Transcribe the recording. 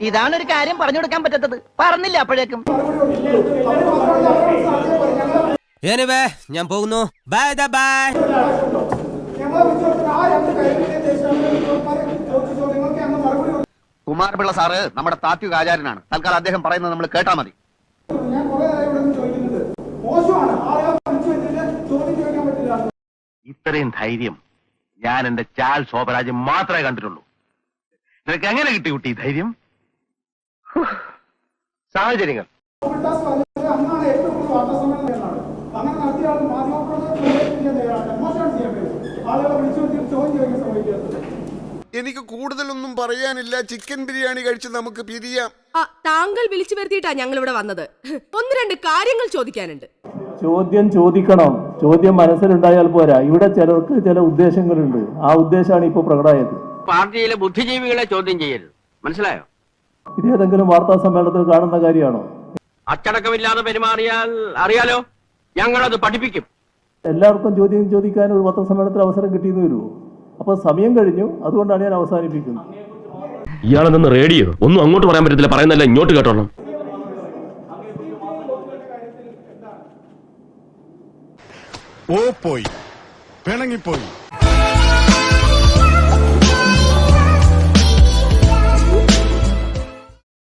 ഇതാണ് ഒരു കാര്യം പറഞ്ഞു കൊടുക്കാൻ പറ്റാത്തത്. പറഞ്ഞില്ല അപ്പോഴേക്കും. ഞാൻ പോകുന്നു. Bye bye. കുമാരപിള്ള സാറ് നമ്മുടെ താത്വിക ആചാര്യനാണ്. തൽക്കാലം അദ്ദേഹം പറയുന്നത് നമ്മൾ കേട്ടാ മതി. ഇത്രയും ധൈര്യം ഞാൻ എന്റെ ചാൽ ശോഭരാജ് മാത്രമേ കണ്ടിട്ടുള്ളൂ. നിനക്ക് എങ്ങനെ കിട്ടി കുട്ടി ധൈര്യം? സാഹചര്യങ്ങൾ. എനിക്ക് കൂടുതലൊന്നും പറയാനില്ല. ചിക്കൻ ബിരിയാണി കഴിച്ച് നമുക്ക് പിരിയാം. താങ്കൾ വിളിച്ചു വരുത്തിയിട്ടാ ഞങ്ങൾ ഇവിടെ വന്നത്. ഒന്ന് രണ്ട് കാര്യങ്ങൾ ചോദിക്കാനുണ്ട്. ചോദ്യം ചോദിക്കണം. ചോദ്യം മനസ്സിലുണ്ടായാൽ പോരാ. ഇവിടെ ചിലർക്ക് ചില ഉദ്ദേശങ്ങളുണ്ട്. ആ ഉദ്ദേശമാണ് ഇപ്പൊ പ്രകടമായത്. പാർട്ടിയിലെ ബുദ്ധിജീവികളെ ചോദ്യം ചെയ്യരുത്. മനസ്സിലായോ? ഇതേതെങ്കിലും വാർത്താ സമ്മേളനത്തിൽ കാണുന്ന കാര്യമാണോ? അച്ചടക്കമില്ലാതെ പെരുമാറിയാൽ അറിയാലോ, ഞങ്ങളത് പഠിപ്പിക്കും. എല്ലാവർക്കും ചോദ്യം ചോദിക്കാൻ ഒരു പത്രസമ്മേളനത്തിൽ അവസരം കിട്ടിയെന്ന് വരുമോ? അപ്പൊ സമയം കഴിഞ്ഞു. അതുകൊണ്ടാണ് ഞാൻ അവസാനിപ്പിക്കുന്നത്. ഇയാളെന്ന് റേഡിയോ ഒന്നും അങ്ങോട്ട് പറയാൻ പറ്റത്തില്ല. പറയുന്നല്ല ഇങ്ങോട്ട് കേട്ടോണം. പോയി പിണങ്ങിപ്പോയി.